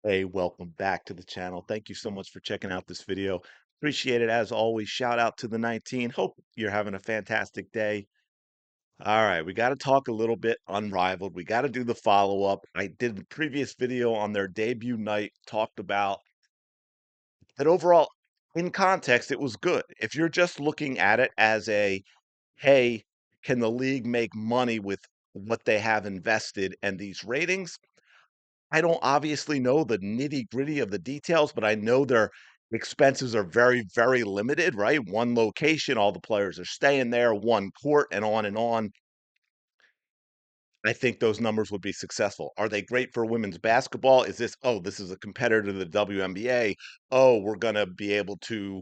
Hey, welcome back to the channel. Thank you so much for checking out this video. Appreciate it as always. Shout out to the 19. Hope you're having a fantastic day. All right, we got to talk a little bit Unrivaled. We got to do the follow-up. I did the previous video on their debut night, talked about that overall, in context, it was good. If you're just looking at it as a, hey, can the league make money with what they have invested and these ratings? I don't obviously know the nitty-gritty of the details, but I know their expenses are very, very limited, right? One location, all the players are staying there, one court, and on and on. I think those numbers would be successful. Are they great for women's basketball? Is this, oh, this is a competitor to the WNBA. Oh, we're going to be able to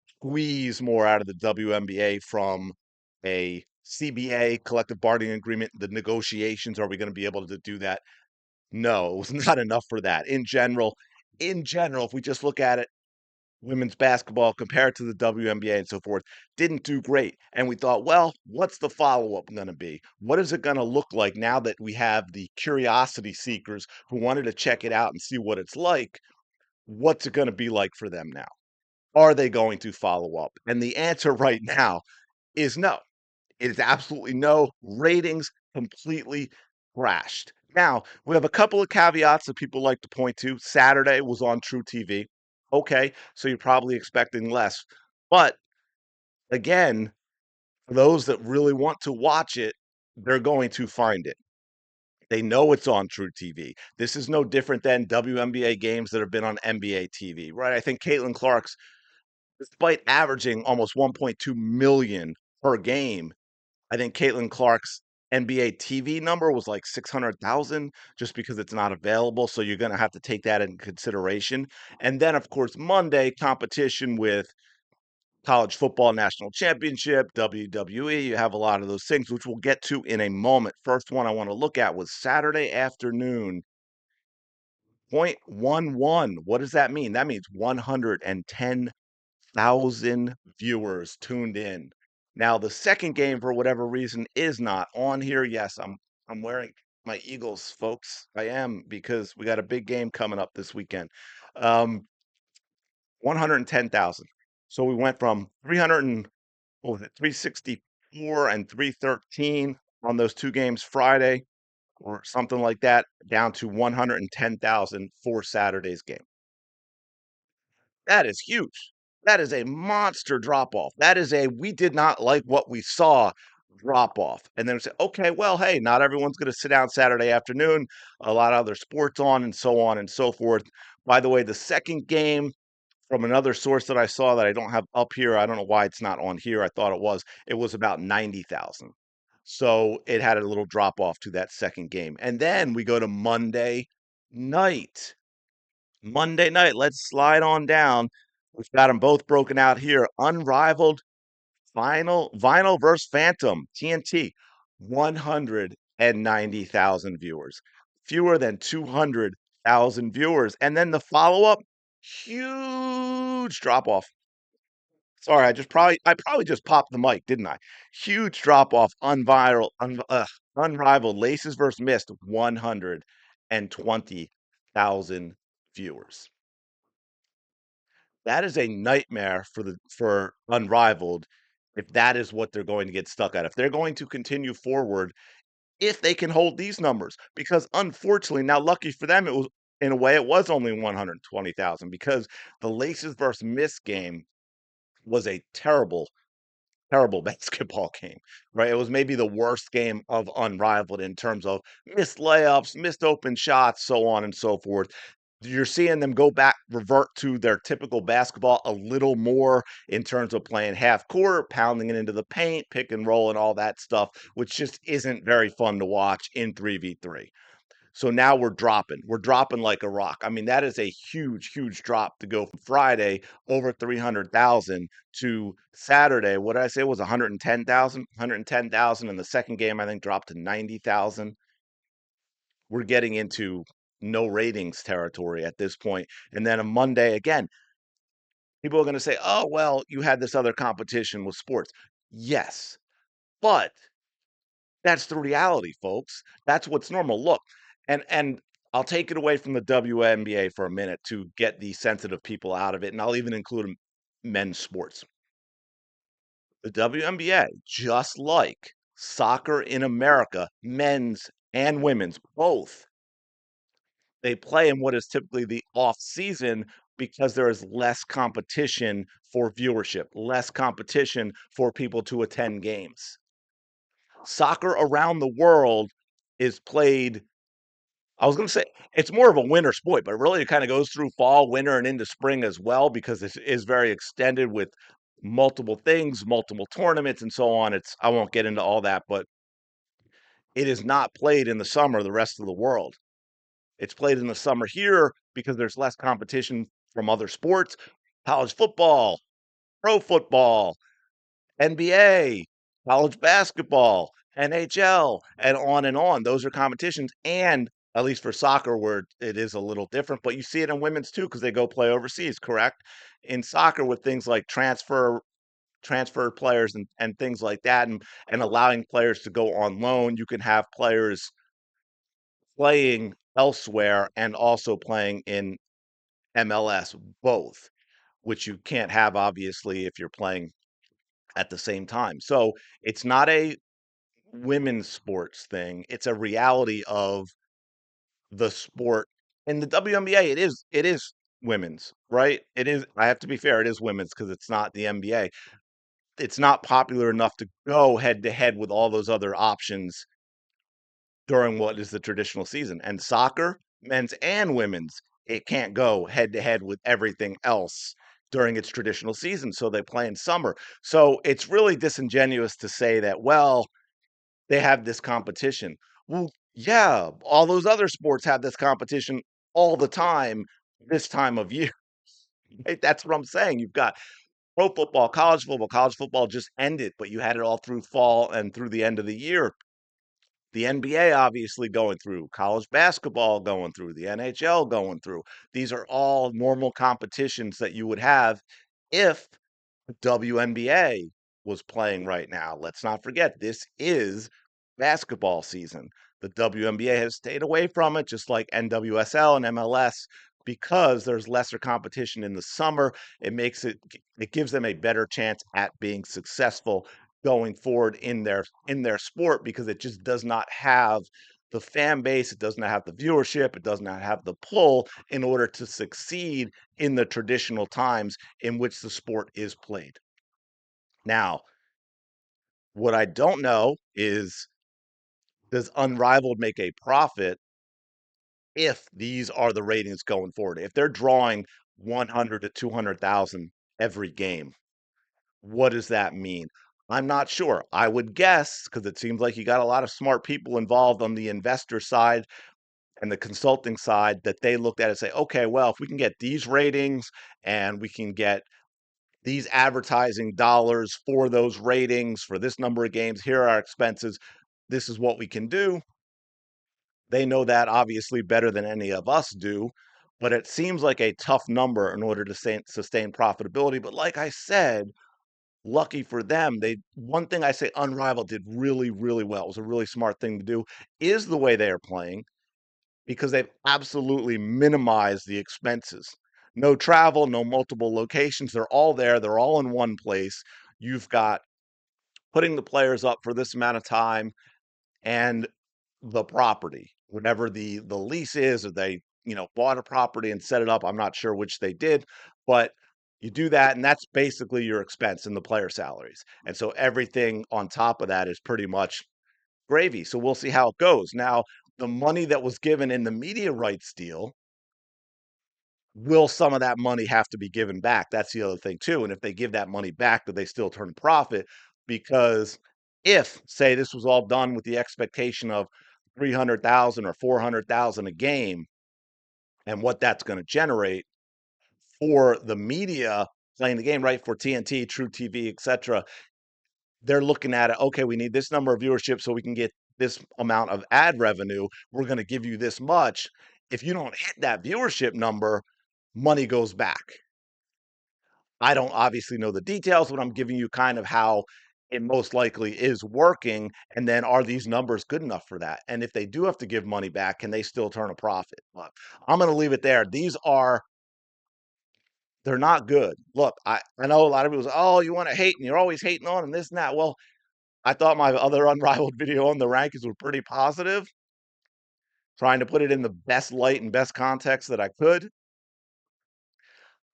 squeeze more out of the WNBA from a CBA, collective bargaining agreement. The negotiations, are we going to be able to do that? No, it was not enough for that. In general, if we just look at it, women's basketball compared to the WNBA and so forth, didn't do great. And we thought, well, what's the follow-up going to be? What is it going to look like now that we have the curiosity seekers who wanted to check it out and see what it's like? What's it going to be like for them now? Are they going to follow up? And the answer right now is no. It is absolutely no. Ratings completely crashed. Now, we have a couple of caveats that people like to point to. Saturday was on True TV. Okay, so you're probably expecting less. But again, for those that really want to watch it, they're going to find it. They know it's on True TV. This is no different than WNBA games that have been on NBA TV, right? I think Caitlin Clark's, despite averaging almost 1.2 million per game, I think Caitlin Clark's NBA TV number was like 600,000 just because it's not available. So you're going to have to take that in consideration. And then, of course, Monday competition with college football national championship, WWE. You have a lot of those things, which we'll get to in a moment. First one I want to look at was Saturday afternoon. 0.11. What does that mean? That means 110,000 viewers tuned in. Now, the second game, for whatever reason, is not on here. Yes, I'm wearing my Eagles, folks. I am because we got a big game coming up this weekend. 110,000. So we went from 300 and what was it, 364 and 313 on those two games Friday or something like that, down to 110,000 for Saturday's game. That is huge. That is a monster drop off. That is a we did not like what we saw drop off. And then we say, okay, well, hey, not everyone's going to sit down Saturday afternoon. A lot of other sports on and so forth. By the way, the second game from another source that I saw that I don't have up here, I don't know why it's not on here. I thought it was about 90,000. So it had a little drop off to that second game. And then we go to night. Monday night, let's slide on down. We've got them both broken out here. Unrivaled Vinyl versus Phantom, TNT, 190,000 viewers, fewer than 200,000 viewers. And then the follow-up, huge drop off. Sorry, I probably just popped the mic, didn't I? Huge drop off, unrivaled Laces versus Mist, 120,000 viewers. That is a nightmare for Unrivaled if that is what they're going to get stuck at. If they're going to continue forward, if they can hold these numbers, because unfortunately, now lucky for them, it was in a way it was only 120,000 because the Laces versus Miss game was a terrible basketball game, right? It was maybe the worst game of Unrivaled in terms of missed layups, missed open shots, so on and so forth. You're seeing them go back, revert to their typical basketball a little more in terms of playing half court, pounding it into the paint, pick and roll, and all that stuff, which just isn't very fun to watch in 3v3. So now we're dropping. We're dropping like a rock. I mean, that is a huge, huge drop to go from Friday over 300,000 to Saturday. What did I say it was 110,000? 110,000. And the second game, I think, dropped to 90,000. We're getting into no ratings territory at this point. And then on Monday, again, people are going to say, oh, well, you had this other competition with sports. Yes, but that's the reality, folks. That's what's normal. Look, and I'll take it away from the WNBA for a minute to get the sensitive people out of it, and I'll even include men's sports. The WNBA, just like soccer in America, men's and women's, both, they play in what is typically the off season because there is less competition for viewership, less competition for people to attend games. Soccer around the world is played, I was going to say it's more of a winter sport, but really it kind of goes through fall, winter, and into spring as well because it is very extended with multiple things, multiple tournaments, and so on. It's I won't get into all that, but it is not played in the summer the rest of the world. It's played in the summer here because there's less competition from other sports, college football, pro football, NBA, college basketball, NHL, and on and on. Those are competitions. And at least for soccer, where it is a little different, but you see it in women's too because they go play overseas, correct? In soccer, with things like transfer players and things like that, and allowing players to go on loan, you can have players playing elsewhere and also playing in MLS, both, which you can't have obviously if you're playing at the same time. So it's not a women's sports thing. It's a reality of the sport. In the WNBA, it is women's, right? It is. I have to be fair. It is women's because it's not the NBA. It's not popular enough to go head to head with all those other options during what is the traditional season. And soccer, men's and women's, it can't go head to head with everything else during its traditional season. So they play in summer. So it's really disingenuous to say that, well, they have this competition. Well, yeah, all those other sports have this competition all the time this time of year. Right? That's what I'm saying. You've got pro football, college football. College football just ended, but you had it all through fall and through the end of the year. The NBA obviously going through, college basketball going through, the NHL going through. These are all normal competitions that you would have if WNBA was playing right now. Let's not forget, this is basketball season. The WNBA has stayed away from it, just like NWSL and MLS, because there's lesser competition in the summer. It gives them a better chance at being successful going forward in their sport because it just does not have the fan base, it does not have the viewership, it does not have the pull in order to succeed in the traditional times in which the sport is played. Now, what I don't know is, does Unrivaled make a profit if these are the ratings going forward? If they're drawing 100 to 200,000 every game, what does that mean? I'm not sure. I would guess because it seems like you got a lot of smart people involved on the investor side and the consulting side that they looked at and say, okay, well, if we can get these ratings and we can get these advertising dollars for those ratings for this number of games, here are our expenses, this is what we can do. They know that obviously better than any of us do, but it seems like a tough number in order to sustain profitability. But like I said, lucky for them, they one thing I say Unrivaled did really, really well. It was a really smart thing to do, is the way they are playing because they've absolutely minimized the expenses. No travel, no multiple locations. They're all there. They're all in one place. You've got putting the players up for this amount of time and the property, whatever the lease is, or they, bought a property and set it up. I'm not sure which they did, but you do that, and that's basically your expense in the player salaries. And so everything on top of that is pretty much gravy. So we'll see how it goes. Now, the money that was given in the media rights deal, will some of that money have to be given back? That's the other thing too. And if they give that money back, do they still turn a profit? Because if, say, this was all done with the expectation of 300,000 or 400,000 a game and what that's going to generate for the media playing the game, right? For TNT, True TV, etc., they're looking at it, okay, we need this number of viewership so we can get this amount of ad revenue. We're going to give you this much. If you don't hit that viewership number, money goes back. I don't obviously know the details, but I'm giving you kind of how it most likely is working. And then are these numbers good enough for that? And if they do have to give money back, can they still turn a profit? But I'm going to leave it there. They're not good. Look, I know a lot of people say, oh, you want to hate and you're always hating on and this and that. Well, I thought my other Unrivaled video on the rankings were pretty positive, trying to put it in the best light and best context that I could.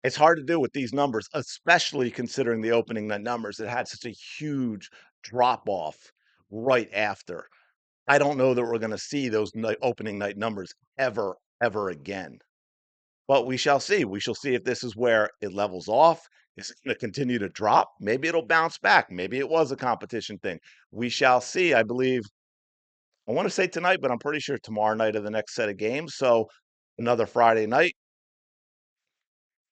It's hard to do with these numbers, especially considering the opening night numbers. It had such a huge drop off right after. I don't know that we're going to see those opening night numbers ever again. But we shall see. We shall see if this is where it levels off. Is it going to continue to drop? Maybe it'll bounce back. Maybe it was a competition thing. We shall see. I believe, I want to say tonight, but I'm pretty sure tomorrow night are the next set of games. So another Friday night.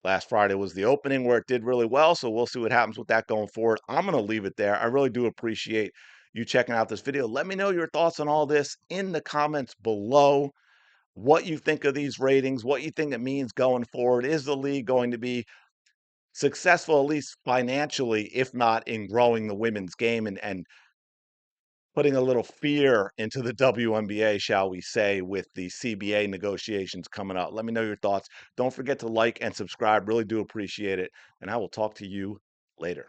Last Friday was the opening where it did really well. So we'll see what happens with that going forward. I'm going to leave it there. I really do appreciate you checking out this video. Let me know your thoughts on all this in the comments below. What you think of these ratings, what you think it means going forward. Is the league going to be successful, at least financially, if not in growing the women's game and putting a little fear into the WNBA, shall we say, with the CBA negotiations coming up? Let me know your thoughts. Don't forget to like and subscribe. Really do appreciate it. And I will talk to you later.